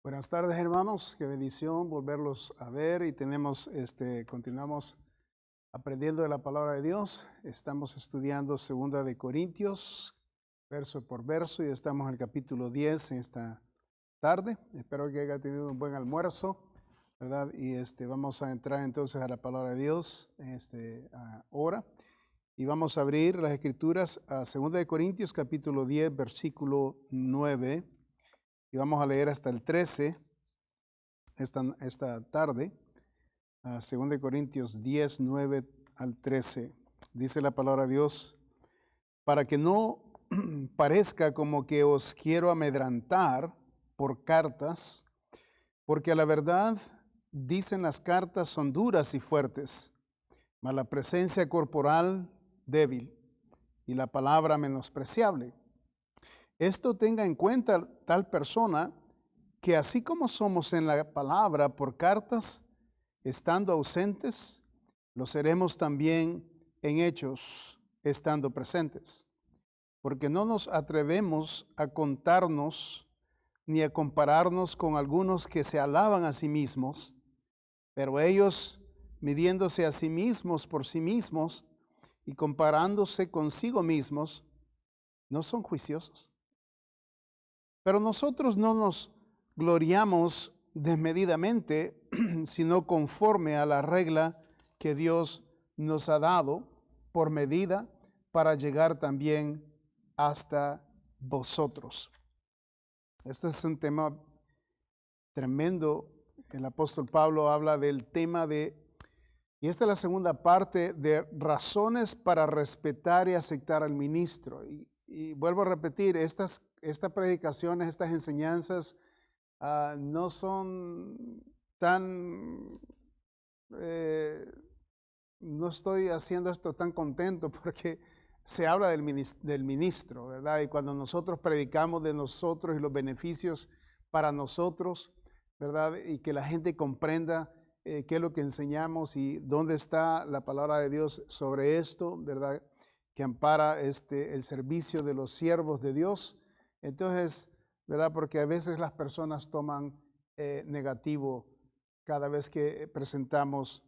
Buenas tardes, hermanos. Qué bendición volverlos a ver y continuamos aprendiendo de la palabra de Dios. Estamos estudiando 2 de Corintios, verso por verso, y estamos en el capítulo 10 en esta tarde. Espero que haya tenido un buen almuerzo, ¿verdad? Y vamos a entrar entonces a la palabra de Dios ahora. Y vamos a abrir las escrituras a 2 de Corintios, capítulo 10, versículo 9. Y vamos a leer hasta el 13 esta tarde, 2 Corintios 10, 9 al 13. Dice la palabra de Dios: para que no parezca como que os quiero amedrentar por cartas, porque a la verdad dicen las cartas son duras y fuertes, mas la presencia corporal débil y la palabra menospreciable. Esto tenga en cuenta tal persona, que así como somos en la palabra por cartas, estando ausentes, lo seremos también en hechos, estando presentes. Porque no nos atrevemos a contarnos ni a compararnos con algunos que se alaban a sí mismos, pero ellos, midiéndose a sí mismos por sí mismos y comparándose consigo mismos, no son juiciosos. Pero nosotros no nos gloriamos desmedidamente, sino conforme a la regla que Dios nos ha dado por medida, para llegar también hasta vosotros. Este es un tema tremendo. El apóstol Pablo habla del tema y esta es la segunda parte, de razones para respetar y aceptar al ministro. Y vuelvo a repetir, estas predicaciones, estas enseñanzas no son tan, no estoy haciendo esto tan contento porque se habla del ministro, ¿verdad? Y cuando nosotros predicamos de nosotros y los beneficios para nosotros, ¿verdad? Y que la gente comprenda qué es lo que enseñamos y dónde está la palabra de Dios sobre esto, ¿verdad? Que ampara el servicio de los siervos de Dios. Entonces, ¿verdad? Porque a veces las personas toman negativo cada vez que presentamos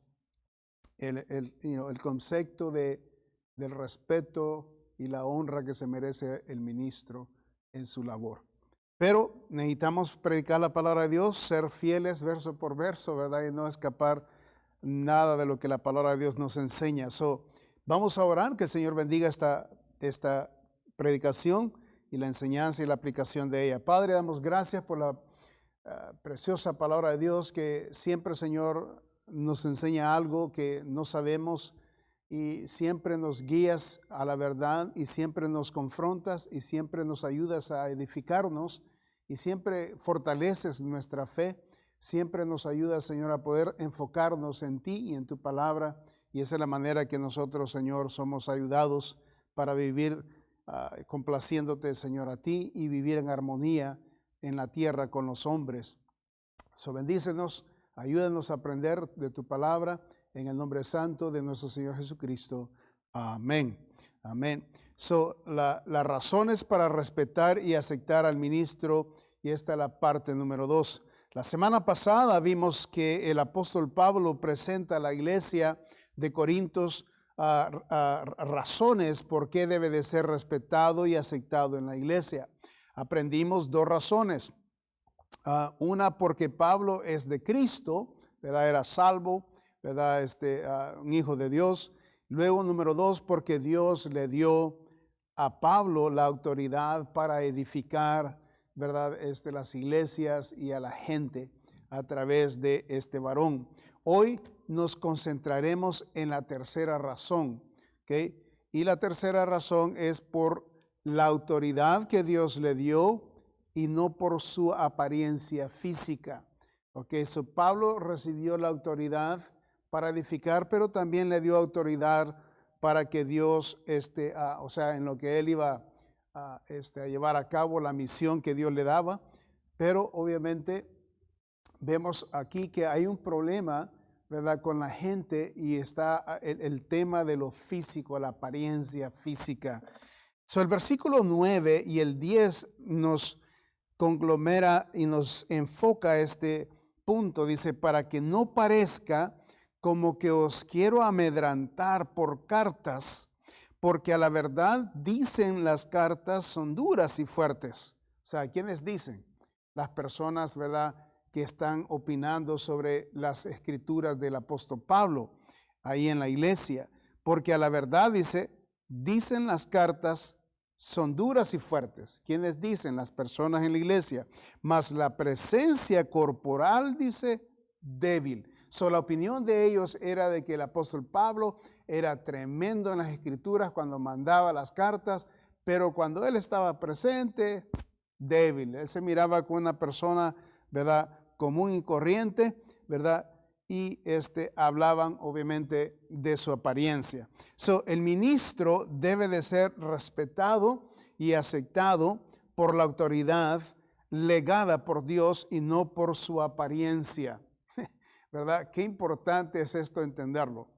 el concepto del respeto y la honra que se merece el ministro en su labor. Pero necesitamos predicar la palabra de Dios, ser fieles verso por verso, ¿verdad? Y no escapar nada de lo que la palabra de Dios nos enseña. Vamos a orar que el Señor bendiga esta predicación y la enseñanza y la aplicación de ella. Padre, damos gracias por la preciosa palabra de Dios, que siempre, Señor, nos enseña algo que no sabemos, y siempre nos guías a la verdad, y siempre nos confrontas, y siempre nos ayudas a edificarnos, y siempre fortaleces nuestra fe. Siempre nos ayudas, Señor, a poder enfocarnos en ti y en tu palabra, y esa es la manera que nosotros, Señor, somos ayudados para vivir complaciéndote, Señor, a ti, y vivir en armonía en la tierra con los hombres. Bendícenos, ayúdanos a aprender de tu palabra, en el nombre santo de nuestro Señor Jesucristo. Amén. Amén. Las razones para respetar y aceptar al ministro, y esta es la parte número 2. La semana pasada vimos que el apóstol Pablo presenta a la iglesia de Corintios razones por qué debe de ser respetado y aceptado en la iglesia. Aprendimos 2 razones. Una, porque Pablo es de Cristo, ¿verdad? Era salvo, ¿verdad? Un hijo de Dios. Luego, número 2, porque Dios le dio a Pablo la autoridad para edificar, ¿verdad? Las iglesias y a la gente a través de este varón. Hoy nos concentraremos en la tercera razón, ¿ok? Y la tercera razón es por la autoridad que Dios le dio y no por su apariencia física. Ok, Pablo recibió la autoridad para edificar, pero también le dio autoridad para que Dios, en lo que él iba a llevar a cabo, la misión que Dios le daba. Pero obviamente vemos aquí que hay un problema, ¿verdad?, con la gente, y está el tema de lo físico, la apariencia física. El versículo 9 y el 10 nos conglomera y nos enfoca este punto. Dice, para que no parezca como que os quiero amedrantar por cartas, porque a la verdad dicen las cartas son duras y fuertes. O sea, ¿quiénes dicen? Las personas, ¿verdad?, que están opinando sobre las escrituras del apóstol Pablo ahí en la iglesia. Porque a la verdad, dicen las cartas son duras y fuertes. ¿Quiénes dicen? Las personas en la iglesia. Mas la presencia corporal, débil. So, la opinión de ellos era de que el apóstol Pablo era tremendo en las escrituras cuando mandaba las cartas, pero cuando él estaba presente, débil. Él se miraba como una persona, ¿verdad?, común y corriente, ¿verdad? Y hablaban obviamente de su apariencia. So, el ministro debe de ser respetado y aceptado por la autoridad legada por Dios y no por su apariencia. ¿Verdad? Qué importante es esto entenderlo.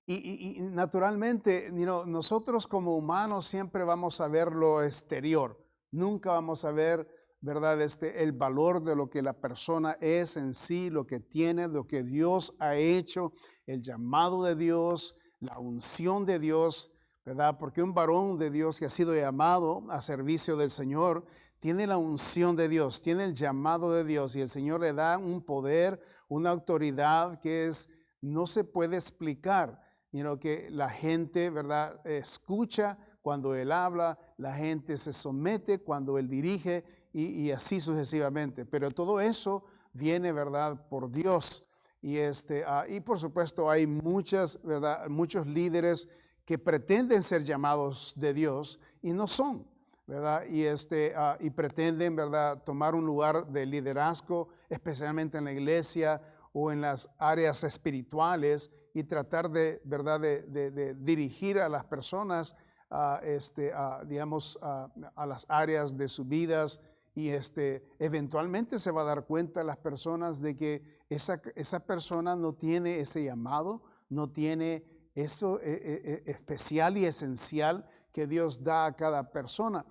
Y naturalmente, nosotros como humanos siempre vamos a ver lo exterior. Nunca vamos a ver, ¿verdad?, el valor de lo que la persona es en sí, lo que tiene, lo que Dios ha hecho, el llamado de Dios, la unción de Dios, ¿verdad? Porque un varón de Dios que ha sido llamado a servicio del Señor tiene la unción de Dios, tiene el llamado de Dios y el Señor le da un poder, una autoridad que no se puede explicar, que la gente, ¿verdad?, escucha cuando Él habla, la gente se somete cuando Él dirige y así sucesivamente. Pero todo eso viene, ¿verdad?, por Dios. Y por supuesto hay ¿verdad?, muchos líderes que pretenden ser llamados de Dios y no son, ¿verdad? Y pretenden, ¿verdad?, tomar un lugar de liderazgo, especialmente en la iglesia o en las áreas espirituales y tratar de, ¿verdad?, de dirigir a las personas digamos, a las áreas de sus vidas y eventualmente se va a dar cuenta las personas de que esa persona no tiene ese llamado, no tiene eso especial y esencial que Dios da a cada persona.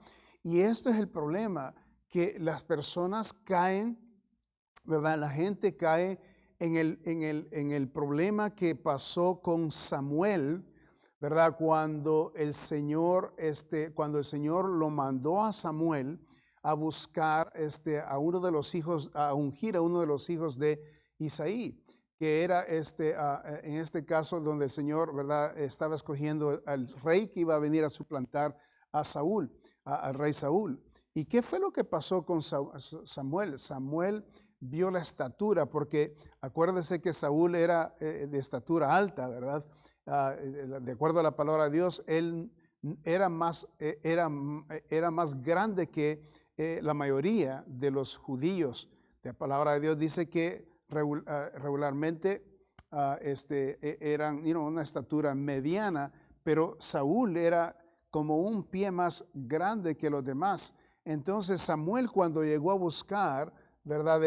Y esto es el problema, que las personas caen, ¿verdad? La gente cae en el problema que pasó con Samuel, ¿verdad? Cuando el Señor lo mandó a Samuel a buscar a uno de los hijos, a ungir a uno de los hijos de Isaí, que era en este caso donde el Señor, ¿verdad?, estaba escogiendo al rey que iba a venir a suplantar a Saúl, al rey Saúl. ¿Y qué fue lo que pasó con Samuel? Samuel vio la estatura, porque acuérdese que Saúl era de estatura alta, ¿verdad? De acuerdo a la palabra de Dios, él era más grande que la mayoría de los judíos. La palabra de Dios dice que regularmente eran una estatura mediana, pero Saúl era como un pie más grande que los demás. Entonces Samuel, cuando llegó a buscar, ¿verdad?,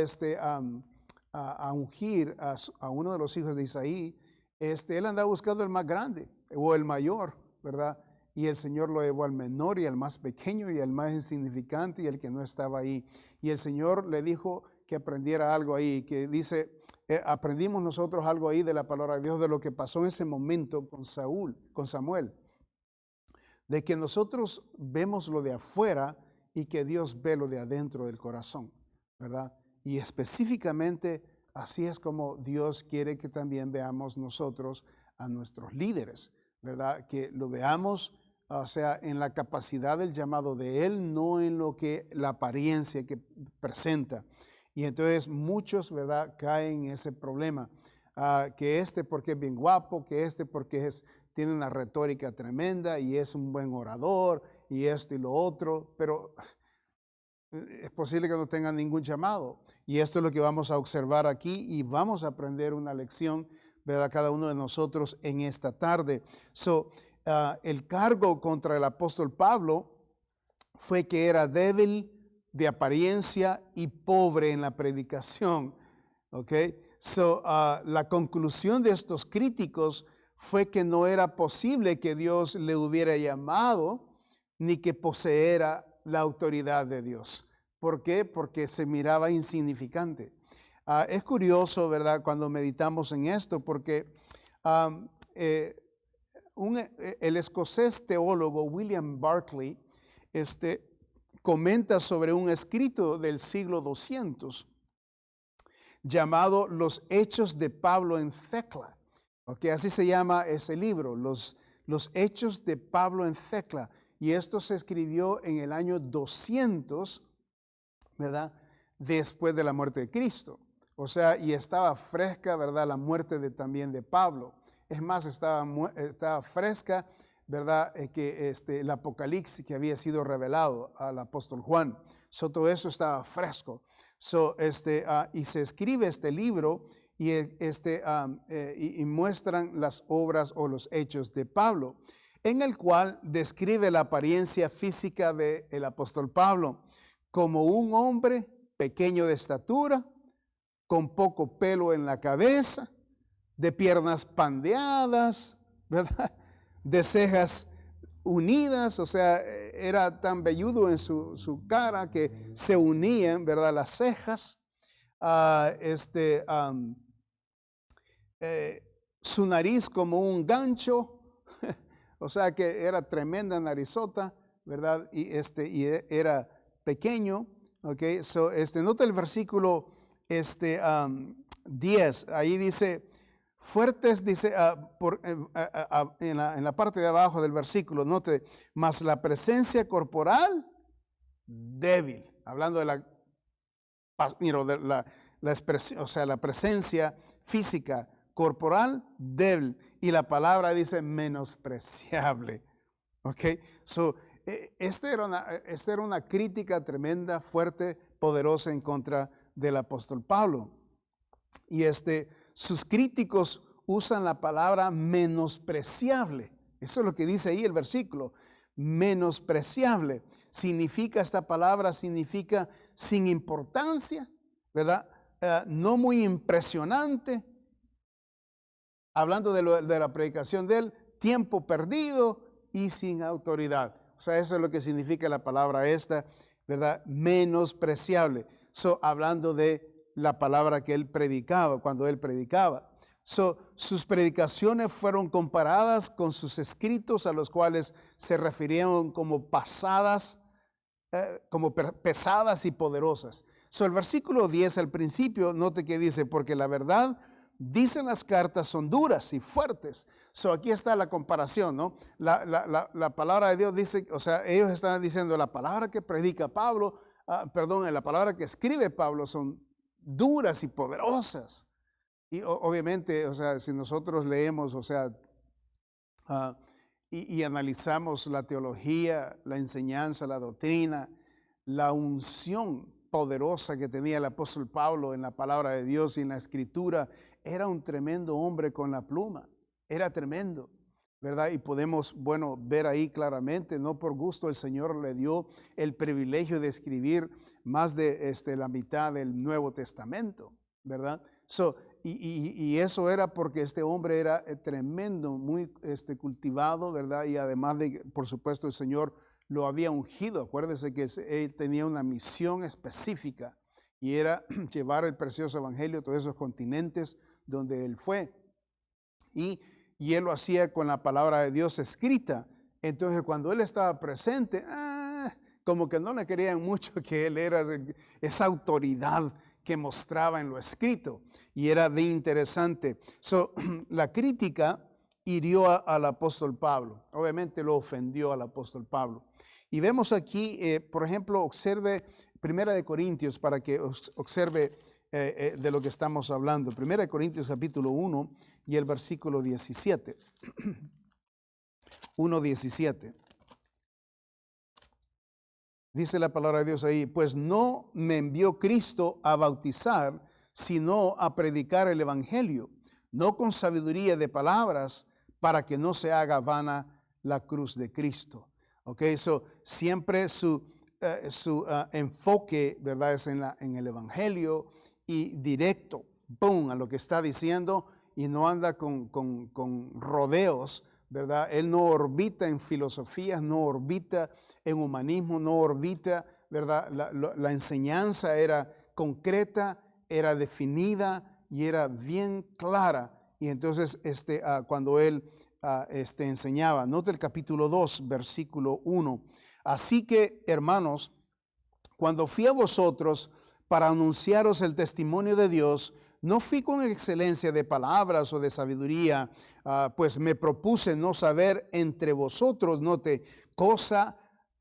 a ungir a uno de los hijos de Isaí, él andaba buscando el más grande o el mayor, ¿verdad? Y el Señor lo llevó al menor y al más pequeño y al más insignificante y al que no estaba ahí. Y el Señor le dijo que aprendiera algo ahí, que dice, aprendimos nosotros algo ahí de la palabra de Dios, de lo que pasó en ese momento con Samuel, de que nosotros vemos lo de afuera y que Dios ve lo de adentro del corazón, ¿verdad? Y específicamente así es como Dios quiere que también veamos nosotros a nuestros líderes, ¿verdad? Que lo veamos, o sea, en la capacidad del llamado de Él, no en lo que la apariencia que presenta. Y entonces muchos, ¿verdad?, caen en ese problema, que porque es bien guapo, que porque tiene una retórica tremenda y es un buen orador y esto y lo otro, pero es posible que no tenga ningún llamado. Y esto es lo que vamos a observar aquí y vamos a aprender una lección, ¿verdad?, cada uno de nosotros en esta tarde. El cargo contra el apóstol Pablo fue que era débil de apariencia y pobre en la predicación. Okay? La conclusión de estos críticos fue que no era posible que Dios le hubiera llamado ni que poseera la autoridad de Dios. ¿Por qué? Porque se miraba insignificante. Es curioso, ¿verdad?, cuando meditamos en esto, porque el escocés teólogo William Barclay comenta sobre un escrito del siglo 200 llamado Los Hechos de Pablo en Thecla. Okay, así se llama ese libro, los Hechos de Pablo en Thecla. Y esto se escribió en el año 200, ¿verdad?, después de la muerte de Cristo. O sea, y estaba fresca, ¿verdad?, la muerte también de Pablo. Es más, estaba fresca, ¿verdad?, que el Apocalipsis que había sido revelado al apóstol Juan. Todo eso estaba fresco. Y se escribe este libro y muestran las obras o los hechos de Pablo, en el cual describe la apariencia física del apóstol Pablo como un hombre pequeño de estatura, con poco pelo en la cabeza, de piernas pandeadas, ¿verdad?, de cejas unidas, o sea, era tan velludo en su cara que se unían, ¿verdad?, las cejas. Su nariz como un gancho, o sea que era tremenda narizota, ¿verdad? Y era pequeño, ¿ok? Nota el versículo 10, ahí dice, fuertes, dice, en la parte de abajo del versículo, note, mas la presencia corporal débil, hablando de la expresión, o sea, la presencia física corporal débil, y la palabra dice menospreciable. Ok, esta era una crítica tremenda, fuerte, poderosa en contra del apóstol Pablo. Y sus críticos usan la palabra menospreciable. Eso es lo que dice ahí el versículo. Menospreciable. Esta palabra significa sin importancia, ¿verdad? No muy impresionante. Hablando de la predicación de él, tiempo perdido y sin autoridad. O sea, eso es lo que significa la palabra esta, ¿verdad? Menospreciable. Hablando de la palabra que él predicaba, cuando él predicaba. Sus predicaciones fueron comparadas con sus escritos, a los cuales se refirieron como pesadas y poderosas. El versículo 10 al principio, note que dice, porque la verdad, dicen las cartas, son duras y fuertes. Aquí está la comparación, ¿no? La palabra de Dios dice, o sea, ellos están diciendo, la palabra que predica Pablo, la palabra que escribe Pablo son duras y poderosas. Y obviamente, o sea, si nosotros leemos, o sea, y analizamos la teología, la enseñanza, la doctrina, la unción poderosa que tenía el apóstol Pablo en la palabra de Dios y en la escritura, era un tremendo hombre con la pluma, era tremendo, ¿verdad? Y podemos, ver ahí claramente, no por gusto el Señor le dio el privilegio de escribir más de la mitad del Nuevo Testamento, ¿verdad? Y eso era porque este hombre era tremendo, muy cultivado, ¿verdad? Y además de, por supuesto, el Señor lo había ungido. Acuérdese que él tenía una misión específica y era llevar el precioso evangelio a todos esos continentes donde él fue. Y él lo hacía con la palabra de Dios escrita. Entonces, cuando él estaba presente, como que no le querían mucho que él era esa autoridad que mostraba en lo escrito. Y era de interesante. La crítica hirió al apóstol Pablo. Obviamente lo ofendió al apóstol Pablo. Y vemos aquí, por ejemplo, observe 1 Corintios para que observe de lo que estamos hablando. 1 Corintios capítulo 1 y el versículo 17. 1:17. Dice la palabra de Dios ahí, pues no me envió Cristo a bautizar, sino a predicar el evangelio, no con sabiduría de palabras, para que no se haga vana la cruz de Cristo. Ok, siempre su enfoque, ¿verdad?, es en el evangelio y directo, ¡pum!, a lo que está diciendo, y no anda con rodeos, ¿verdad? Él no orbita en filosofías, no orbita en humanismo, no orbita ¿verdad? La enseñanza era concreta, era definida y era bien clara. Y entonces cuando él enseñaba, note el capítulo 2, versículo 1. Así que, hermanos, cuando fui a vosotros para anunciaros el testimonio de Dios, no fui con excelencia de palabras o de sabiduría, pues me propuse no saber entre vosotros, note, cosa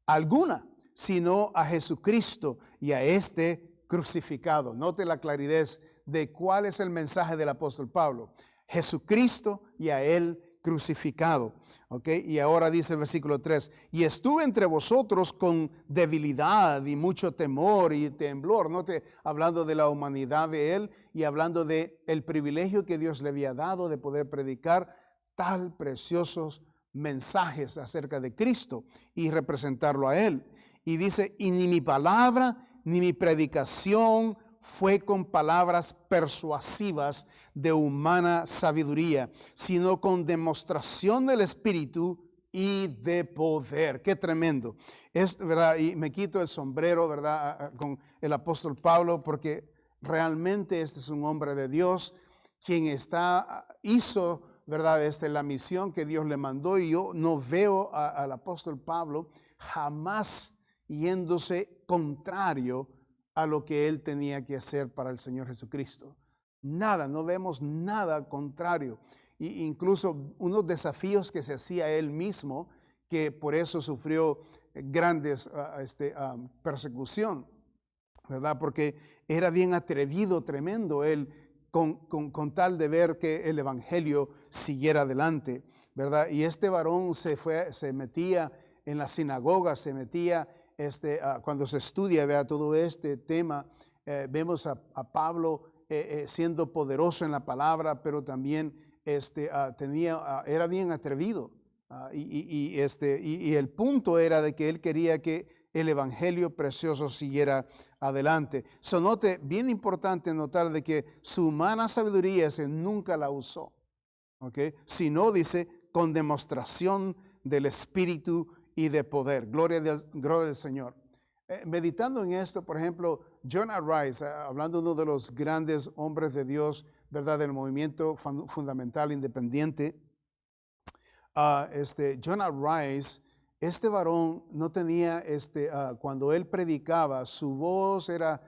alguna, sino a Jesucristo y a este crucificado. Note la claridad de cuál es el mensaje del apóstol Pablo. Jesucristo y a él crucificado. Okay. Y ahora dice el versículo 3, y estuve entre vosotros con debilidad y mucho temor y temblor, hablando de la humanidad de él y hablando de el privilegio que Dios le había dado de poder predicar tal preciosos mensajes acerca de Cristo y representarlo a él. Y dice, y ni mi palabra ni mi predicación fue con palabras persuasivas de humana sabiduría, sino con demostración del Espíritu y de poder. Qué tremendo. Es verdad, y me quito el sombrero, ¿verdad?, con el apóstol Pablo, porque realmente este es un hombre de Dios, quien hizo, ¿verdad?, la misión que Dios le mandó, y yo no veo al apóstol Pablo jamás yéndose contrario a lo que él tenía que hacer para el Señor Jesucristo. Nada, no vemos nada contrario. Incluso unos desafíos que se hacía él mismo, que por eso sufrió grandes persecución, ¿verdad? Porque era bien atrevido, tremendo él, con tal de ver que el evangelio siguiera adelante, ¿verdad? Y este varón se metía en la sinagoga, se metía cuando se estudia, vea, todo este tema, vemos a Pablo siendo poderoso en la palabra, pero también era bien atrevido. Y el punto era de que él quería que el evangelio precioso siguiera adelante. Note, bien importante notar de que su humana sabiduría nunca la usó, ¿okay? Sino, dice, con demostración del Espíritu y de poder. Gloria del Señor. Meditando en esto, por ejemplo, Jonah Rice, hablando de uno de los grandes hombres de Dios, ¿verdad?, del movimiento fundamental independiente, Jonah Rice, este varón no tenía, cuando él predicaba, su voz era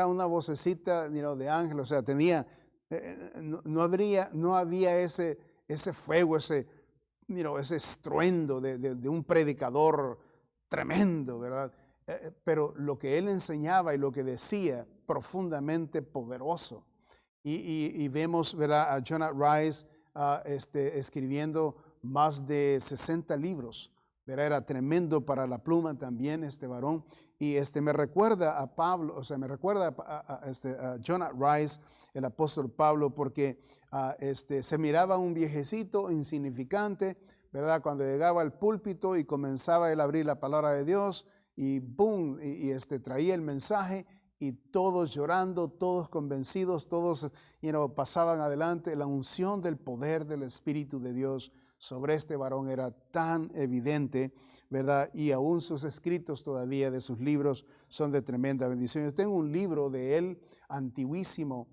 una vocecita, de ángel, o sea, tenía, no había ese fuego, ese estruendo de un predicador tremendo, ¿verdad? Pero lo que él enseñaba y lo que decía, profundamente poderoso. Y vemos, ¿verdad?, a Jonah Rice escribiendo más de 60 libros, ¿verdad? Era tremendo para la pluma también este varón. Y me recuerda a Pablo, o sea, me recuerda a Jonah Rice, el apóstol Pablo, porque se miraba un viejecito insignificante, ¿verdad? Cuando llegaba al púlpito y comenzaba él a abrir la palabra de Dios, y boom, traía el mensaje, y todos llorando, todos convencidos, todos pasaban adelante. La unción del poder del Espíritu de Dios sobre este varón era tan evidente, ¿verdad? Y aún sus escritos todavía de sus libros son de tremenda bendición. Yo tengo un libro de él antiguísimo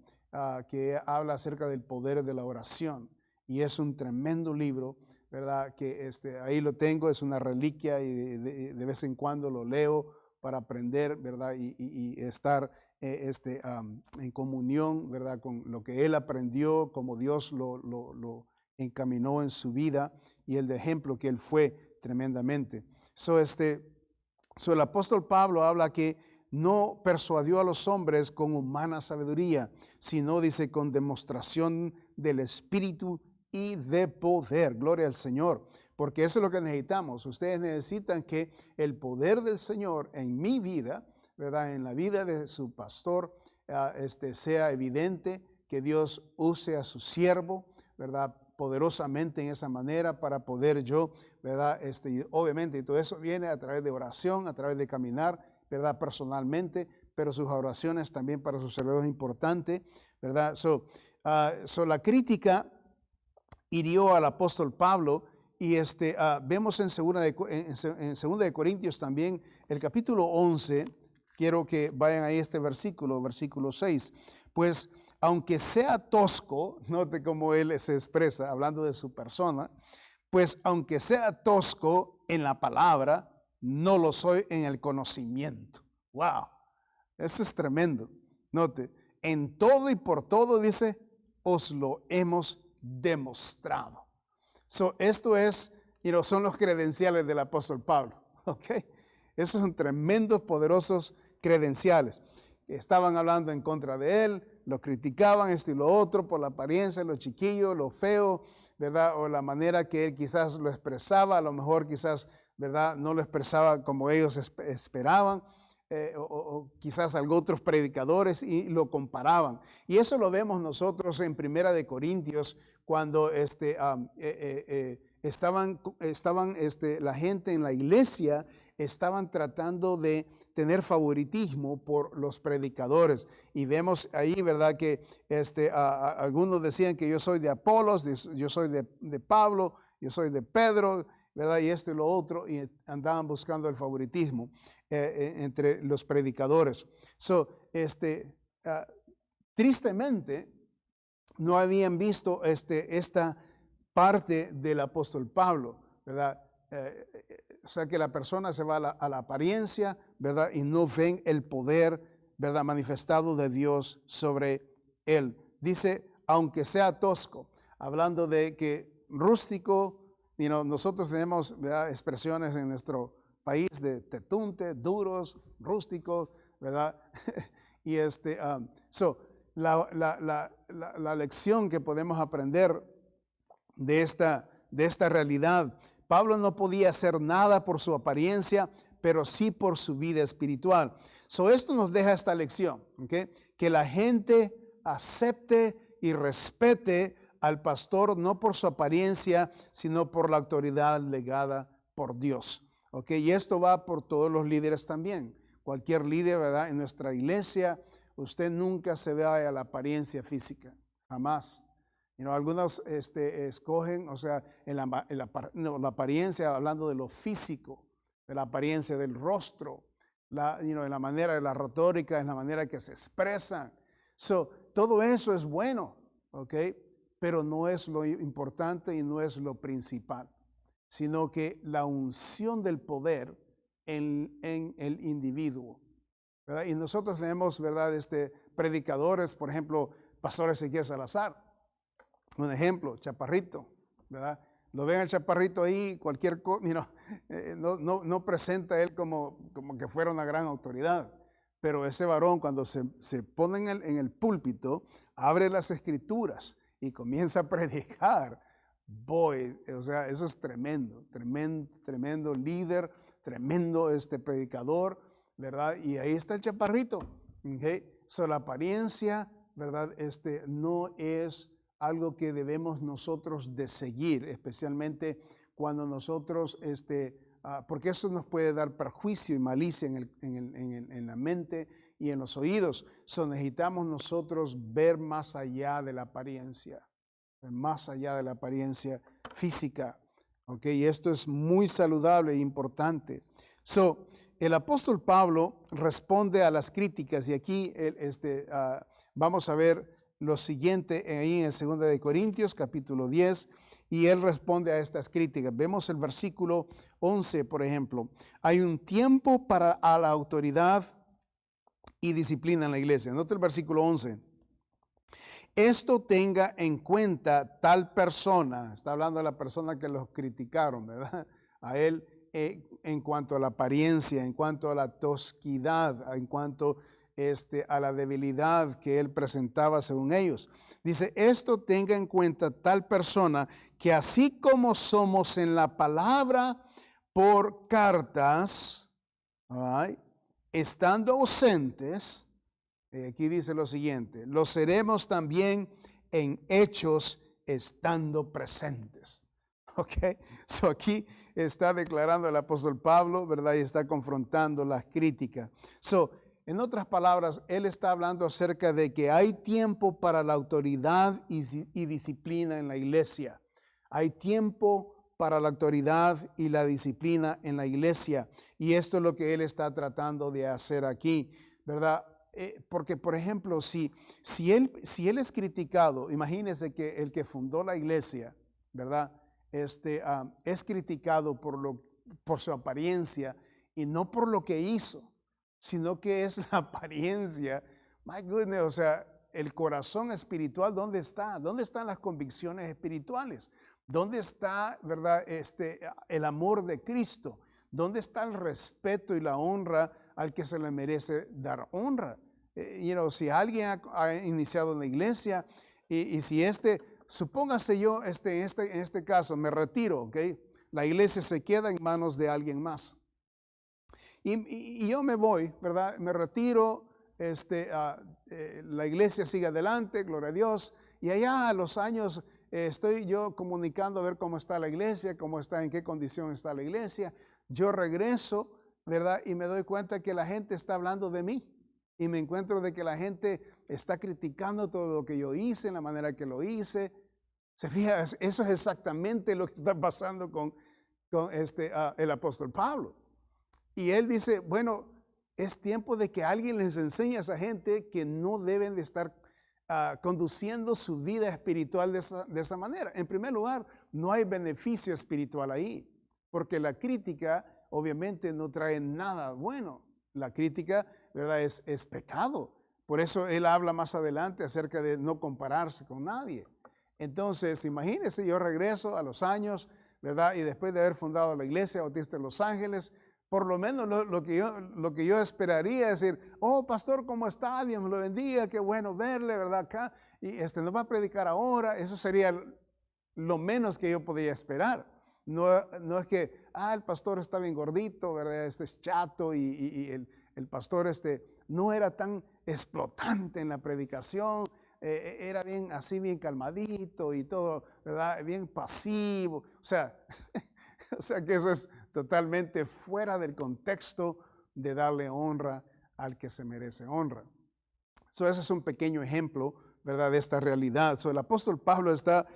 que habla acerca del poder de la oración, y es un tremendo libro, ¿verdad? Que ahí lo tengo, es una reliquia, y de vez en cuando lo leo para aprender, ¿verdad? Y estar en comunión, ¿verdad?, con lo que él aprendió, como Dios lo encaminó en su vida, y el de ejemplo que él fue tremendamente. El apóstol Pablo habla que no persuadió a los hombres con humana sabiduría, sino, dice, con demostración del Espíritu y de poder. Gloria al Señor, porque eso es lo que necesitamos. Ustedes necesitan que el poder del Señor en mi vida, ¿verdad?, en la vida de su pastor, sea evidente, que Dios use a su siervo, ¿verdad?, poderosamente en esa manera para poder yo, ¿verdad?, obviamente, y todo eso viene a través de oración, a través de caminar, ¿verdad?, personalmente, pero sus oraciones también para sus servidores es importante, ¿verdad? La crítica hirió al apóstol Pablo, y vemos en 2 de Corintios también, el capítulo 11, quiero que vayan ahí a este versículo 6. Pues aunque sea tosco, note cómo él se expresa hablando de su persona, pues aunque sea tosco en la palabra, no lo soy en el conocimiento. Wow, eso es tremendo. Note, en todo y por todo, dice, os lo hemos demostrado. Esto es, son los credenciales del apóstol Pablo. Okay. Esos son tremendos, poderosos credenciales. Estaban hablando en contra de él, lo criticaban, esto y lo otro, por la apariencia, lo chiquillo, lo feo, ¿verdad? O la manera que él quizás lo expresaba, a lo mejor quizás, ¿verdad? No lo expresaba como ellos esperaban, o quizás algunos otros predicadores, y lo comparaban. Y eso lo vemos nosotros en Primera de Corintios, cuando estaban la gente en la iglesia, estaban tratando de tener favoritismo por los predicadores. Y vemos ahí, ¿verdad? Que algunos decían que yo soy de Apolos, yo soy de Pablo, yo soy de Pedro, ¿verdad? Y esto y lo otro, y andaban buscando el favoritismo entre los predicadores. Tristemente, no habían visto esta parte del apóstol Pablo, ¿verdad? O sea, que la persona se va a la apariencia, ¿verdad? Y no ven el poder, ¿verdad? Manifestado de Dios sobre él. Dice, aunque sea tosco, hablando de que rústico, nosotros tenemos, ¿verdad?, expresiones en nuestro país de tetunte, duros, rústicos, ¿verdad? Y la lección que podemos aprender de esta realidad, Pablo no podía hacer nada por su apariencia, pero sí por su vida espiritual. Esto nos deja esta lección, ¿okay? Que la gente acepte y respete al pastor no por su apariencia, sino por la autoridad legada por Dios. ¿Okay? Y esto va por todos los líderes también. Cualquier líder, ¿verdad? En nuestra iglesia, usted nunca se vea a la apariencia física, jamás. Algunos escogen, o sea, en la apariencia, hablando de lo físico, de la apariencia del rostro, en la manera de la retórica, en la manera que se expresan. Todo eso es bueno, ¿ok? Pero no es lo importante y no es lo principal, sino que la unción del poder en el individuo, ¿verdad? Y nosotros tenemos, ¿verdad?, predicadores, por ejemplo, Pastor Ezequiel Salazar. Un ejemplo, chaparrito, ¿verdad? Lo ven al chaparrito ahí, cualquier cosa, no presenta él como que fuera una gran autoridad. Pero ese varón, cuando se pone en el púlpito, abre las escrituras y comienza a predicar. O sea, eso es tremendo líder, tremendo predicador, ¿verdad? Y ahí está el chaparrito, ¿okay? La apariencia, ¿verdad? No es algo que debemos nosotros de seguir, especialmente cuando nosotros, porque eso nos puede dar perjuicio y malicia en la mente y en los oídos. Necesitamos nosotros ver más allá de la apariencia física. Okay, y esto es muy saludable e importante. El apóstol Pablo responde a las críticas, y aquí vamos a ver lo siguiente ahí en 2 de Corintios, capítulo 10, y él responde a estas críticas. Vemos el versículo 11, por ejemplo. Hay un tiempo para la autoridad y disciplina en la iglesia. Nota el versículo 11. Esto tenga en cuenta tal persona, está hablando de la persona que los criticaron, ¿verdad? A él en cuanto a la apariencia, en cuanto a la tosquidad, en cuanto a la debilidad que él presentaba según ellos. Dice, esto tenga en cuenta tal persona que así como somos en la palabra por cartas, right, estando ausentes, aquí dice lo siguiente, lo seremos también en hechos estando presentes. Ok, aquí está declarando el apóstol Pablo, ¿verdad? Y está confrontando las críticas. En otras palabras, él está hablando acerca de que hay tiempo para la autoridad y disciplina en la iglesia. Hay tiempo para la autoridad y la disciplina en la iglesia. Y esto es lo que él está tratando de hacer aquí, ¿verdad? Porque, por ejemplo, si él es criticado, imagínense que el que fundó la iglesia, ¿verdad? Es criticado por su apariencia y no por lo que hizo, sino que es la apariencia. My goodness, o sea, el corazón espiritual, ¿dónde está? ¿Dónde están las convicciones espirituales? ¿Dónde está, verdad, el amor de Cristo? ¿Dónde está el respeto y la honra al que se le merece dar honra? Si alguien ha iniciado en la iglesia y si supóngase yo, en este caso, me retiro, ¿ok? La iglesia se queda en manos de alguien más. Y yo me voy, ¿verdad? Me retiro, la iglesia sigue adelante, gloria a Dios. Y allá a los años estoy yo comunicando a ver cómo está la iglesia, en qué condición está la iglesia. Yo regreso, ¿verdad? Y me doy cuenta que la gente está hablando de mí. Y me encuentro de que la gente está criticando todo lo que yo hice, la manera que lo hice. Se fija, eso es exactamente lo que está pasando con el apóstol Pablo. Y él dice, bueno, es tiempo de que alguien les enseñe a esa gente que no deben de estar conduciendo su vida espiritual de esa manera. En primer lugar, no hay beneficio espiritual ahí, porque la crítica obviamente no trae nada bueno. La crítica, ¿verdad? Es pecado. Por eso él habla más adelante acerca de no compararse con nadie. Entonces, imagínense, yo regreso a los años, ¿verdad? Y después de haber fundado la Iglesia Bautista de Los Ángeles, por lo menos lo que yo esperaría es decir, oh, pastor, ¿cómo está? Dios me lo bendiga, qué bueno verle, ¿verdad? Acá, y nos va a predicar ahora. Eso sería lo menos que yo podía esperar. No es que, el pastor está bien gordito, ¿verdad? Es chato y el pastor no era tan explotante en la predicación, era bien así, bien calmadito y todo, ¿verdad? Bien pasivo. O sea que eso es totalmente fuera del contexto de darle honra al que se merece honra. Ese es un pequeño ejemplo, ¿verdad? De esta realidad. El apóstol Pablo está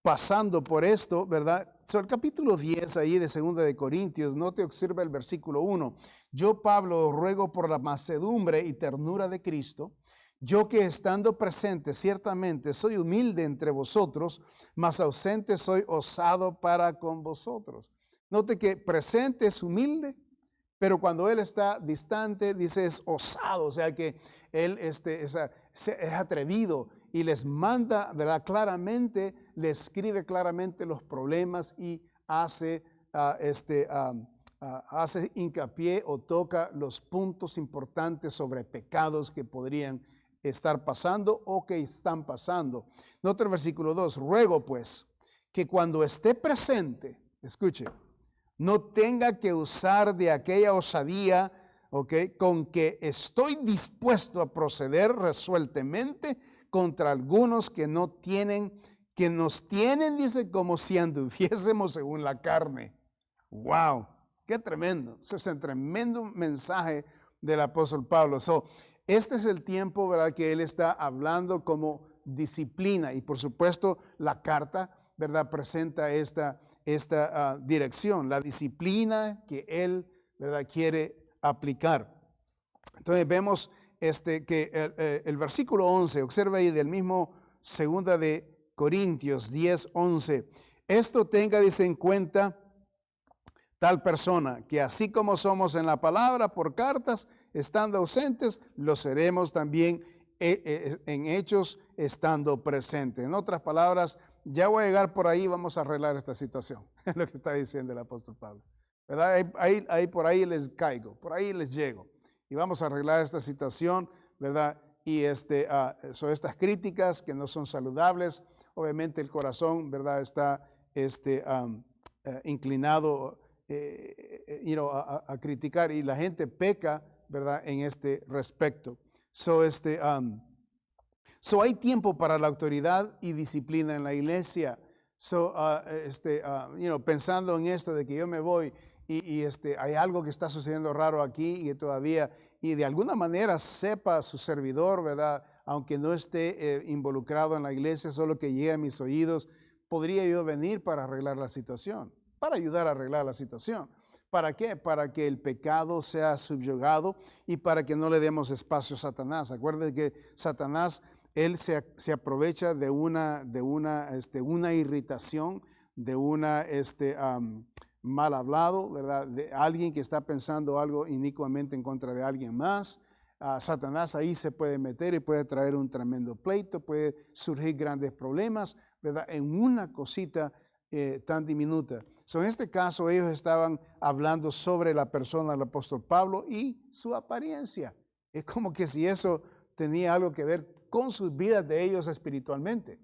pasando por esto, ¿verdad? El capítulo 10 ahí de 2 de Corintios, no te observa el versículo 1. Yo, Pablo, ruego por la mansedumbre y ternura de Cristo, yo que estando presente ciertamente soy humilde entre vosotros, mas ausente soy osado para con vosotros. Note que presente es humilde, pero cuando él está distante, dice es osado, o sea que él es atrevido y les manda, ¿verdad? Claramente, le escribe claramente los problemas y hace hincapié o toca los puntos importantes sobre pecados que podrían estar pasando o que están pasando. Nota el versículo 2, ruego pues que cuando esté presente, escuche, no tenga que usar de aquella osadía, con que estoy dispuesto a proceder resueltamente contra algunos que nos tienen, dice, como si anduviésemos según la carne. ¡Wow! ¡Qué tremendo! Eso es un tremendo mensaje del apóstol Pablo. Este es el tiempo, ¿verdad?, que él está hablando como disciplina y por supuesto la carta, ¿verdad?, presenta esta dirección, la disciplina que él, ¿verdad?, quiere aplicar. Entonces vemos que el versículo 11, observa ahí del mismo 2 de Corintios 10, 11. Esto tenga, dice, en cuenta tal persona, que así como somos en la palabra por cartas, estando ausentes, lo seremos también en hechos, estando presentes. En otras palabras, ya voy a llegar por ahí, vamos a arreglar esta situación. Es lo que está diciendo el apóstol Pablo, ¿verdad? Ahí por ahí les caigo, por ahí les llego. Y vamos a arreglar esta situación, ¿verdad? Y son estas críticas que no son saludables. Obviamente el corazón, ¿verdad?, está inclinado a criticar y la gente peca, ¿verdad?, en este respecto. Hay tiempo para la autoridad y disciplina en la iglesia. Pensando en esto de que yo me voy y hay algo que está sucediendo raro aquí y todavía, y de alguna manera sepa su servidor, ¿verdad?, aunque no esté involucrado en la iglesia, solo que llegue a mis oídos, podría yo venir para arreglar la situación. para ayudar a arreglar la situación. ¿Para qué? Para que el pecado sea subyugado y para que no le demos espacio a Satanás. Acuérdense que Satanás, él se aprovecha de una irritación, de mal hablado, ¿verdad? De alguien que está pensando algo inicuamente en contra de alguien más. Satanás ahí se puede meter y puede traer un tremendo pleito, puede surgir grandes problemas, ¿verdad? En una cosita tan diminuta. En este caso ellos estaban hablando sobre la persona del apóstol Pablo y su apariencia. Es como que si eso tenía algo que ver con sus vidas de ellos espiritualmente.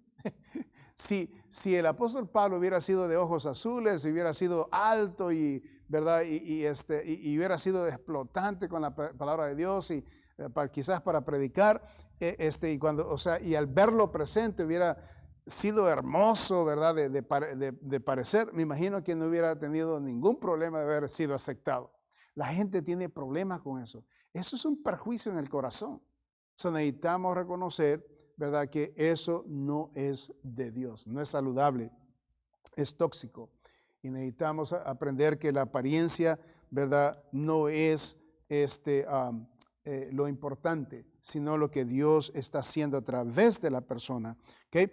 Si el apóstol Pablo hubiera sido de ojos azules, hubiera sido alto y, ¿verdad? y hubiera sido explotante con la palabra de Dios y quizás para predicar, y al verlo presente hubiera sido hermoso, ¿verdad? De parecer, me imagino que no hubiera tenido ningún problema de haber sido aceptado. La gente tiene problemas con eso. Eso es un perjuicio en el corazón. Necesitamos reconocer, ¿verdad?, que eso no es de Dios, no es saludable, es tóxico. Y necesitamos aprender que la apariencia, ¿verdad?, no es lo importante, sino lo que Dios está haciendo a través de la persona. Okay?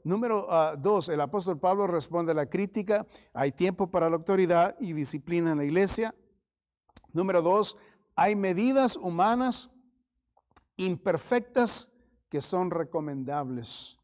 Número 2, el apóstol Pablo responde a la crítica. Hay tiempo para la autoridad y disciplina en la iglesia. Número 2, hay medidas humanas imperfectas que son recomendables.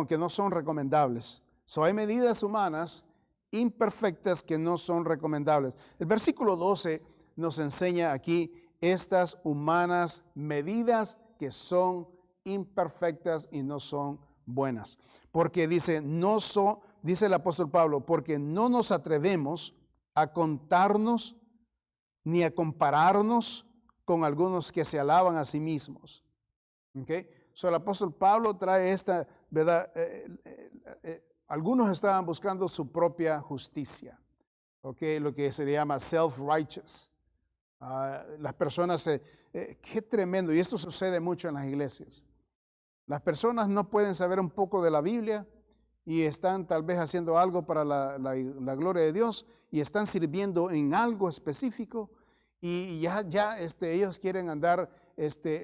Que no son recomendables. Hay medidas humanas imperfectas que no son recomendables. El versículo 12 nos enseña aquí estas humanas medidas que son imperfectas y no son buenas. Porque dice el apóstol Pablo, porque no nos atrevemos a contarnos ni a compararnos con algunos que se alaban a sí mismos. Okay? El apóstol Pablo trae esta, ¿verdad? Algunos estaban buscando su propia justicia, okay? Lo que se le llama self-righteous. Las personas, qué tremendo, y esto sucede mucho en las iglesias. Las personas no pueden saber un poco de la Biblia y están tal vez haciendo algo para la gloria de Dios y están sirviendo en algo específico y ellos quieren andar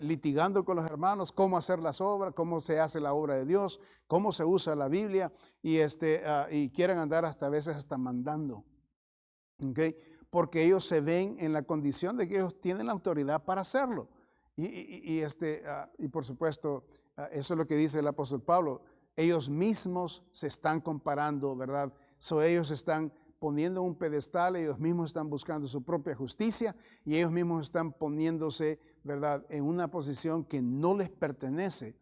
litigando con los hermanos cómo hacer las obras, cómo se hace la obra de Dios, cómo se usa la Biblia y quieren andar a veces hasta mandando. ¿Okay? Porque ellos se ven en la condición de que ellos tienen la autoridad para hacerlo. Y por supuesto, eso es lo que dice el apóstol Pablo. Ellos mismos se están comparando, ¿verdad? Ellos están poniendo un pedestal, ellos mismos están buscando su propia justicia y ellos mismos están poniéndose, ¿verdad?, en una posición que no les pertenece.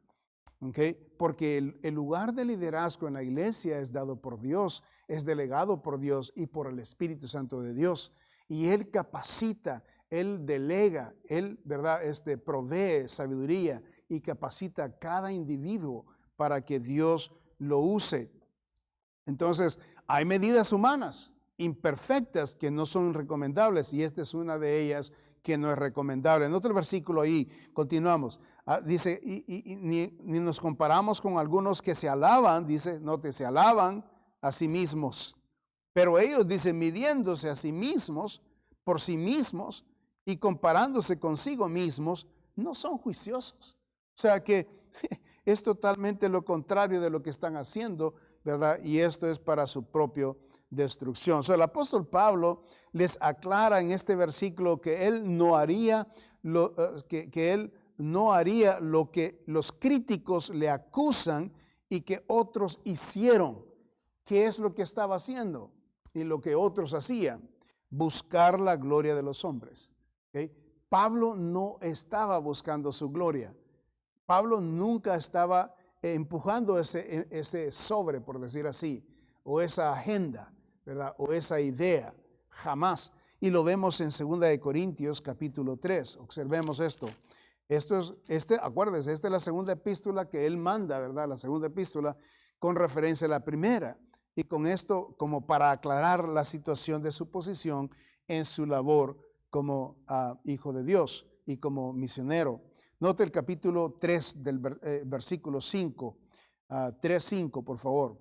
¿Okay? Porque el lugar de liderazgo en la iglesia es dado por Dios, es delegado por Dios y por el Espíritu Santo de Dios. Y Él capacita, Él delega, Él, ¿verdad?, provee sabiduría y capacita a cada individuo para que Dios lo use. Entonces, hay medidas humanas imperfectas que no son recomendables y esta es una de ellas que no es recomendable. En otro versículo ahí, continuamos, dice, ni nos comparamos con algunos que se alaban, dice, se alaban a sí mismos. Pero ellos, dicen, midiéndose a sí mismos, por sí mismos y comparándose consigo mismos, no son juiciosos. O sea que es totalmente lo contrario de lo que están haciendo, ¿verdad? Y esto es para su propia destrucción. El apóstol Pablo les aclara en este versículo que él no haría él no haría lo que los críticos le acusan y que otros hicieron. ¿Qué es lo que estaba haciendo? Y lo que otros hacían, buscar la gloria de los hombres. ¿Okay? Pablo no estaba buscando su gloria. Pablo nunca estaba empujando ese sobre, por decir así, o esa agenda, ¿verdad? O esa idea, jamás. Y lo vemos en 2 Corintios capítulo 3. Observemos esto. Acuérdense, esta es la segunda epístola que él manda, ¿verdad? La segunda epístola con referencia a la primera. Y con esto, como para aclarar la situación de su posición en su labor como hijo de Dios y como misionero. Note el capítulo 3 del versículo 5, 3:5, por favor.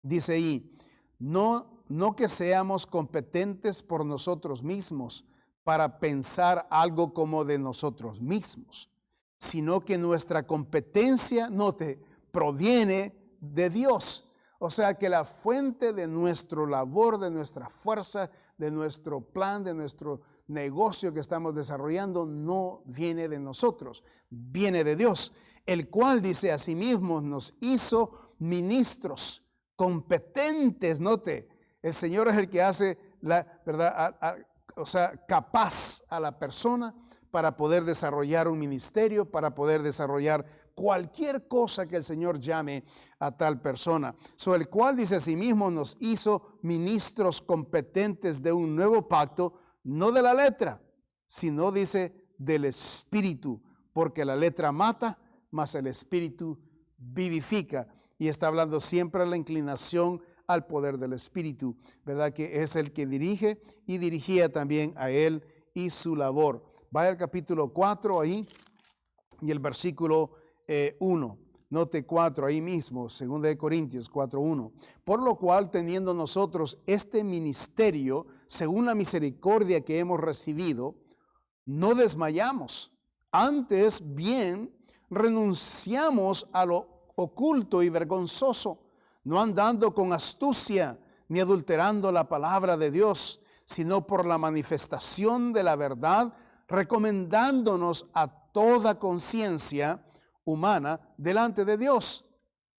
Dice ahí, no no que seamos competentes por nosotros mismos para pensar algo como de nosotros mismos, sino que nuestra competencia, note, proviene de Dios. O sea que la fuente de nuestra labor, de nuestra fuerza, de nuestro plan, de nuestro negocio que estamos desarrollando, no viene de nosotros, viene de Dios, el cual dice asimismo nos hizo ministros competentes. Note, el Señor es el que hace la verdad, capaz a la persona para poder desarrollar un ministerio, para poder desarrollar cualquier cosa que el Señor llame a tal persona. El cual dice asimismo nos hizo ministros competentes de un nuevo pacto, no de la letra, sino dice del Espíritu, porque la letra mata, mas el Espíritu vivifica. Y está hablando siempre de la inclinación al poder del Espíritu, ¿verdad? Que es el que dirige y dirigía también a él y su labor. Vaya al capítulo 4 ahí y el versículo 1. Note 4 ahí mismo, 2 Corintios 4:1. Por lo cual, teniendo nosotros este ministerio, según la misericordia que hemos recibido, no desmayamos. Antes bien, renunciamos a lo oculto y vergonzoso, no andando con astucia ni adulterando la palabra de Dios, sino por la manifestación de la verdad, recomendándonos a toda conciencia humana delante de Dios.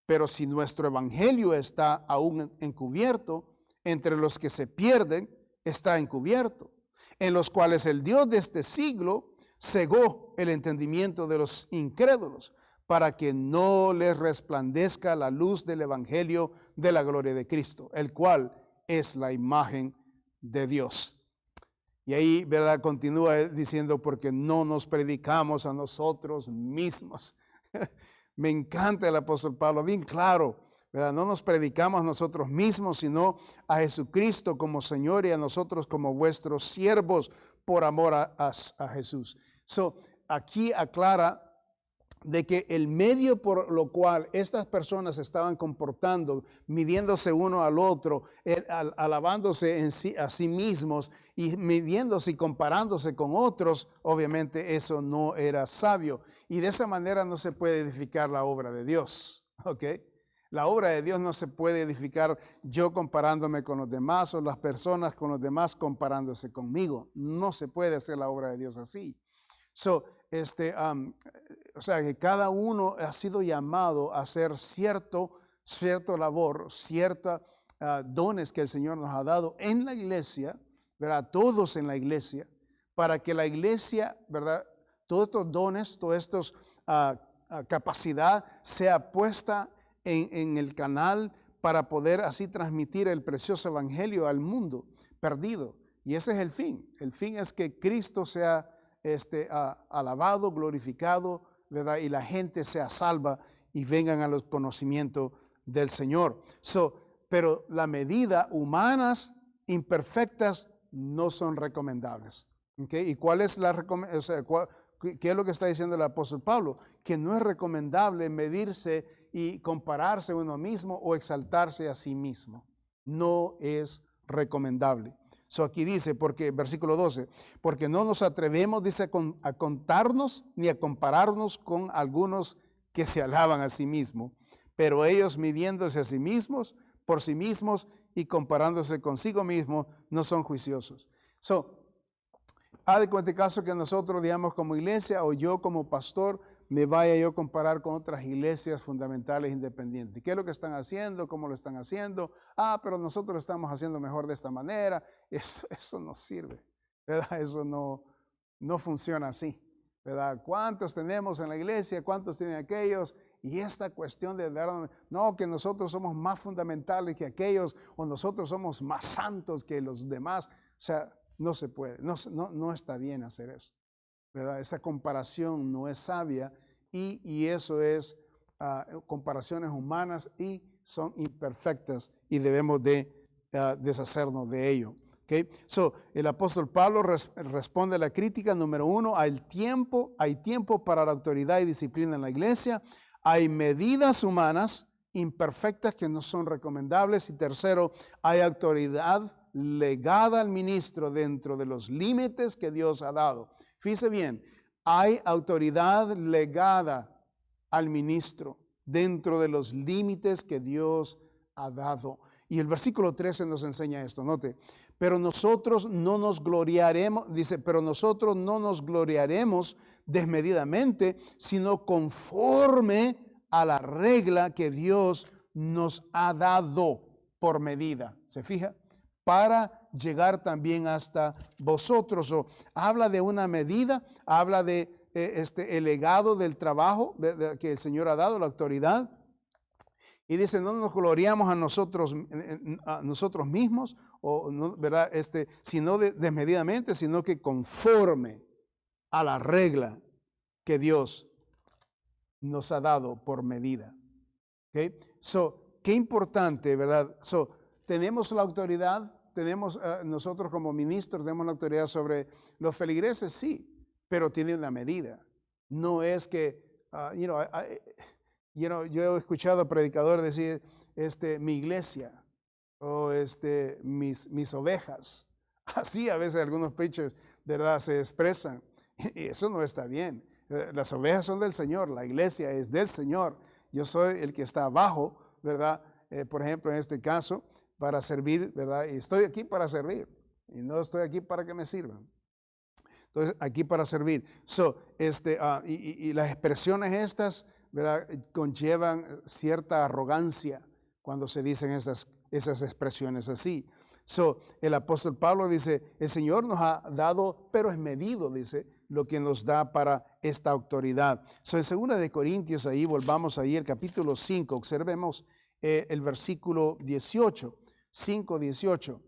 Pero si nuestro evangelio está aún encubierto, entre los que se pierden está encubierto, en los cuales el Dios de este siglo cegó el entendimiento de los incrédulos, para que no les resplandezca la luz del evangelio de la gloria de Cristo, el cual es la imagen de Dios. Y ahí, ¿verdad? Continúa diciendo, porque no nos predicamos a nosotros mismos. Me encanta el apóstol Pablo, bien claro, ¿verdad? No nos predicamos a nosotros mismos, sino a Jesucristo como Señor y a nosotros como vuestros siervos por amor a Jesús. Aquí aclara de que el medio por lo cual estas personas estaban comportando, midiéndose uno al otro, alabándose a sí mismos y midiéndose y comparándose con otros, obviamente eso no era sabio. Y de esa manera no se puede edificar la obra de Dios, ¿ok? La obra de Dios no se puede edificar yo comparándome con los demás o las personas con los demás comparándose conmigo. No se puede hacer la obra de Dios así. O sea que cada uno ha sido llamado a hacer cierto labor, ciertos dones que el Señor nos ha dado en la iglesia, ¿verdad? Todos en la iglesia, para que la iglesia, ¿verdad? Todos estos dones, toda esta capacidad sea puesta en el canal para poder así transmitir el precioso evangelio al mundo perdido. Y ese es el fin. El fin es que Cristo sea alabado, glorificado, ¿verdad? Y la gente sea salva y vengan a los conocimientos del Señor. Pero las medidas humanas imperfectas no son recomendables. ¿Okay? ¿Y cuál es qué es lo que está diciendo el apóstol Pablo? Que no es recomendable medirse y compararse uno mismo o exaltarse a sí mismo. No es recomendable. Aquí dice, porque versículo 12, porque no nos atrevemos, dice, a contarnos ni a compararnos con algunos que se alaban a sí mismos, pero ellos midiéndose a sí mismos, por sí mismos y comparándose consigo mismos, no son juiciosos. Haz de cuenta caso que nosotros, digamos, como iglesia o yo como pastor, me vaya yo a comparar con otras iglesias fundamentales independientes. ¿Qué es lo que están haciendo? ¿Cómo lo están haciendo? Pero nosotros lo estamos haciendo mejor de esta manera. Eso no sirve, ¿verdad? Eso no funciona así, ¿verdad? ¿Cuántos tenemos en la iglesia? ¿Cuántos tienen aquellos? Y esta cuestión de dar, no, que nosotros somos más fundamentales que aquellos, o nosotros somos más santos que los demás. O sea, no se puede, no está bien hacer eso, ¿verdad? Esa comparación no es sabia y eso es comparaciones humanas y son imperfectas y debemos de deshacernos de ello. Okay? El apóstol Pablo responde a la crítica número 1, hay tiempo para la autoridad y disciplina en la iglesia, hay medidas humanas imperfectas que no son recomendables. Y tercero, hay autoridad legada al ministro dentro de los límites que Dios ha dado. Fíjese bien, hay autoridad legada al ministro dentro de los límites que Dios ha dado. Y el versículo 13 nos enseña esto, note. Pero nosotros no nos gloriaremos, dice, pero nosotros no nos gloriaremos desmedidamente, sino conforme a la regla que Dios nos ha dado por medida. ¿Se fija? Para llegar también hasta vosotros. O habla de una medida, habla de el legado del trabajo que el Señor ha dado, la autoridad. Y dice, no nos gloriamos a nosotros mismos, o no, ¿verdad? Sino desmedidamente, sino que conforme a la regla que Dios nos ha dado por medida. ¿Okay? Qué importante, ¿verdad? Tenemos la autoridad, nosotros como ministros tenemos la autoridad sobre los feligreses, sí, pero tiene una medida. No es que, yo he escuchado a predicadores decir, mi iglesia, o mis ovejas. Así a veces algunos preachers, de verdad, se expresan. Y eso no está bien. Las ovejas son del Señor, la iglesia es del Señor. Yo soy el que está abajo, ¿verdad? Por ejemplo, en este caso, para servir, ¿verdad? Y estoy aquí para servir. Y no estoy aquí para que me sirvan. Entonces, aquí para servir. Y las expresiones estas, ¿verdad? Conllevan cierta arrogancia cuando se dicen esas expresiones así. El apóstol Pablo dice, el Señor nos ha dado, pero es medido, dice, lo que nos da para esta autoridad. En 2 Corintios, ahí volvamos ahí, el capítulo 5, observemos el versículo 18, 5:18.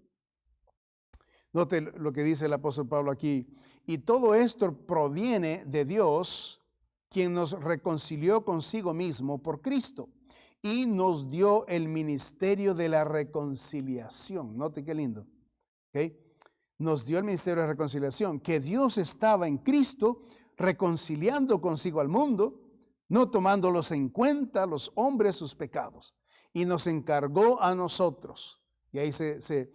Note lo que dice el apóstol Pablo aquí. Y todo esto proviene de Dios, quien nos reconcilió consigo mismo por Cristo y nos dio el ministerio de la reconciliación. Note qué lindo. ¿Okay? Nos dio el ministerio de la reconciliación, que Dios estaba en Cristo reconciliando consigo al mundo, no tomándolos en cuenta los hombres sus pecados, y nos encargó a nosotros. Y ahí se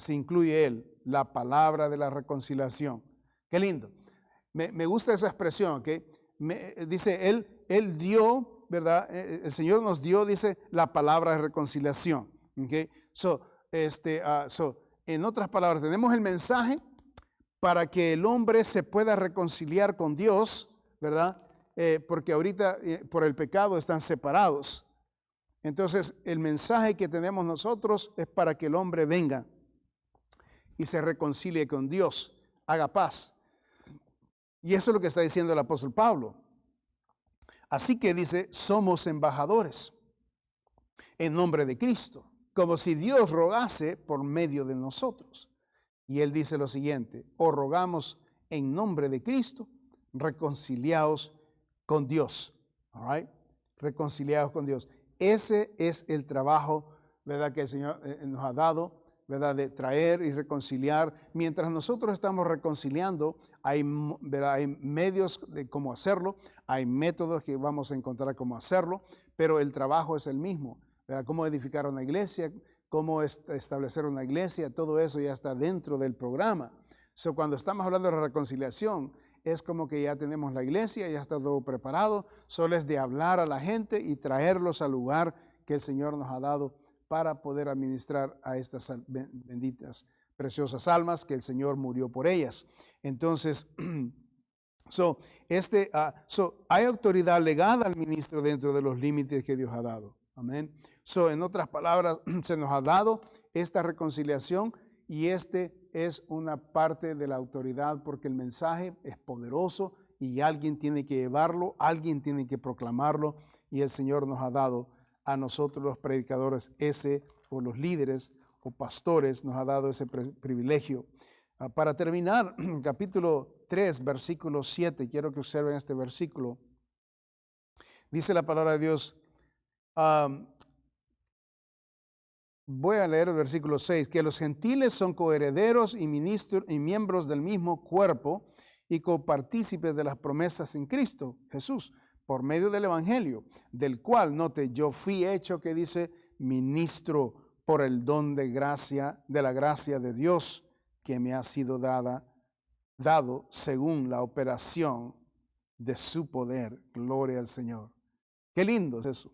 incluye él, la palabra de la reconciliación. Qué lindo. Me gusta esa expresión, ¿okay? Dice, él dio, ¿verdad? El Señor nos dio, dice, la palabra de reconciliación. ¿Okay? En otras palabras, tenemos el mensaje para que el hombre se pueda reconciliar con Dios, ¿verdad? Porque ahorita por el pecado están separados. Entonces, el mensaje que tenemos nosotros es para que el hombre venga y se reconcilie con Dios, haga paz. Y eso es lo que está diciendo el apóstol Pablo. Así que dice, somos embajadores en nombre de Cristo, como si Dios rogase por medio de nosotros. Y él dice lo siguiente, os rogamos en nombre de Cristo, reconciliaos con Dios. All right? Reconciliaos con Dios. Ese es el trabajo, ¿verdad?, que el Señor nos ha dado, ¿verdad?, de traer y reconciliar. Mientras nosotros estamos reconciliando, hay medios de cómo hacerlo, hay métodos que vamos a encontrar cómo hacerlo, pero el trabajo es el mismo, ¿verdad? Cómo edificar una iglesia, cómo establecer una iglesia, todo eso ya está dentro del programa. Cuando estamos hablando de reconciliación, es como que ya tenemos la iglesia, ya está todo preparado, solo es de hablar a la gente y traerlos al lugar que el Señor nos ha dado para poder administrar a estas benditas, preciosas almas que el Señor murió por ellas. Entonces, hay autoridad legada al ministro dentro de los límites que Dios ha dado. Amén. En otras palabras, se nos ha dado esta reconciliación y es una parte de la autoridad porque el mensaje es poderoso y alguien tiene que llevarlo, alguien tiene que proclamarlo y el Señor nos ha dado a nosotros los predicadores o los líderes o pastores nos ha dado ese privilegio. Para terminar, capítulo 3, versículo 7, quiero que observen este versículo. Dice la palabra de Dios, voy a leer el versículo 6, que los gentiles son coherederos y ministros y miembros del mismo cuerpo y copartícipes de las promesas en Cristo Jesús, por medio del evangelio, del cual, note, yo fui hecho, que dice, ministro por el don de gracia, de la gracia de Dios que me ha sido dado según la operación de su poder. Gloria al Señor. Qué lindo es eso.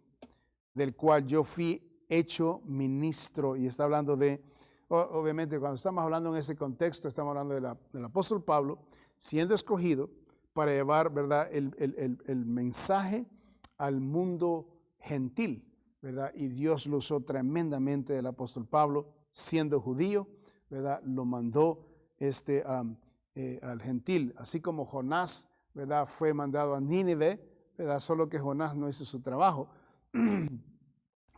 Del cual yo fui hecho ministro. Y está hablando de, obviamente cuando estamos hablando en ese contexto, estamos hablando del apóstol Pablo, siendo escogido para llevar, ¿verdad?, el mensaje al mundo gentil, ¿verdad? Y Dios lo usó tremendamente, el apóstol Pablo, siendo judío, ¿verdad? Lo mandó al gentil, así como Jonás, ¿verdad?, fue mandado a Nínive, ¿verdad? Solo que Jonás no hizo su trabajo.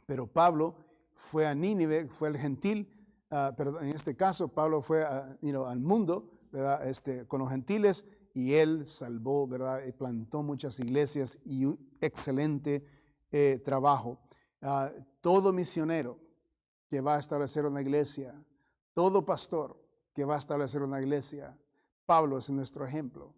Pero Pablo fue a Nínive, fue al gentil, pero en este caso Pablo fue al mundo, ¿verdad?, con los gentiles, y él salvó, ¿verdad?, y plantó muchas iglesias y un excelente trabajo. Todo misionero que va a establecer una iglesia, todo pastor que va a establecer una iglesia, Pablo es nuestro ejemplo.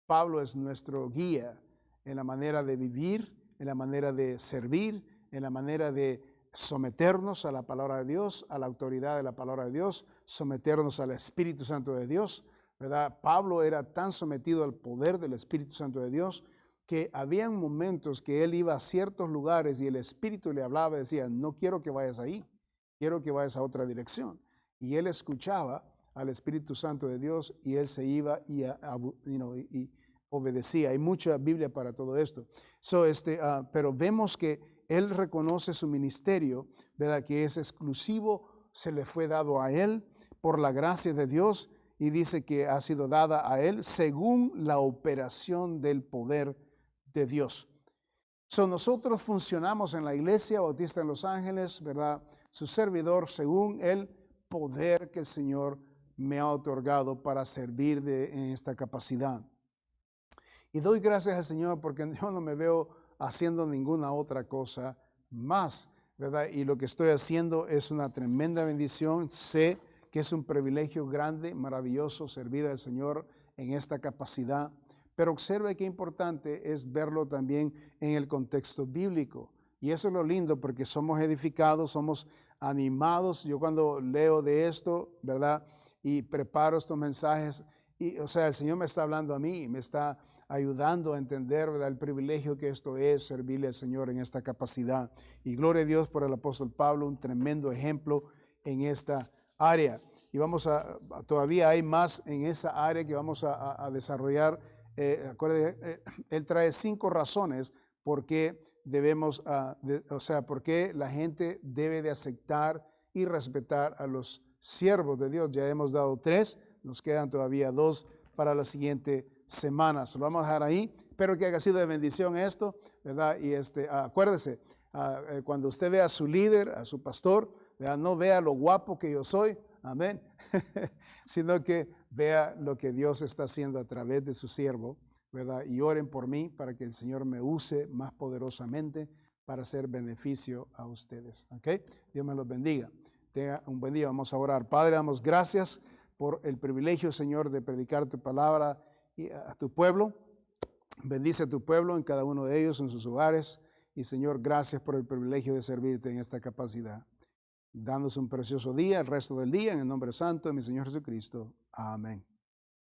Pablo es nuestro guía en la manera de vivir, en la manera de servir, en la manera de someternos a la palabra de Dios, a la autoridad de la palabra de Dios, someternos al Espíritu Santo de Dios, ¿verdad? Pablo era tan sometido al poder del Espíritu Santo de Dios que habían momentos que él iba a ciertos lugares y el Espíritu le hablaba y decía, no quiero que vayas ahí, quiero que vayas a otra dirección. Y él escuchaba al Espíritu Santo de Dios y él se iba y obedecía. Hay mucha Biblia para todo esto. Pero vemos que él reconoce su ministerio, ¿verdad?, que es exclusivo, se le fue dado a él por la gracia de Dios, y dice que ha sido dada a él según la operación del poder de Dios. Nosotros funcionamos en la Iglesia Bautista en Los Ángeles, ¿verdad?, su servidor, según el poder que el Señor me ha otorgado para servir en esta capacidad. Y doy gracias al Señor porque yo no me veo haciendo ninguna otra cosa más, ¿verdad? Y lo que estoy haciendo es una tremenda bendición. Sé que es un privilegio grande, maravilloso servir al Señor en esta capacidad. Pero observe qué importante es verlo también en el contexto bíblico. Y eso es lo lindo porque somos edificados, somos animados. Yo cuando leo de esto, ¿verdad?, y preparo estos mensajes, el Señor me está hablando a mí, me está ayudando a entender, ¿verdad?, el privilegio que esto es, servirle al Señor en esta capacidad. Y gloria a Dios por el apóstol Pablo, un tremendo ejemplo en esta área. Y todavía hay más en esa área que vamos a desarrollar. Acuérdense, él trae 5 razones por qué debemos, por qué la gente debe de aceptar y respetar a los siervos de Dios. Ya hemos dado 3, nos quedan todavía 2 para la siguiente semana. Se lo vamos a dejar ahí. Espero que haya sido de bendición esto, ¿verdad? Y acuérdese, cuando usted vea a su líder, a su pastor, ¿verdad?, no vea lo guapo que yo soy, amén, sino que vea lo que Dios está haciendo a través de su siervo, ¿verdad? Y oren por mí para que el Señor me use más poderosamente para hacer beneficio a ustedes, ¿ok? Dios me los bendiga. Tenga un buen día. Vamos a orar. Padre, damos gracias por el privilegio, Señor, de predicar tu palabra a tu pueblo. Bendice a tu pueblo en cada uno de ellos, en sus hogares. Y Señor, gracias por el privilegio de servirte en esta capacidad. Dándose un precioso día, el resto del día, en el nombre santo de mi Señor Jesucristo. Amén.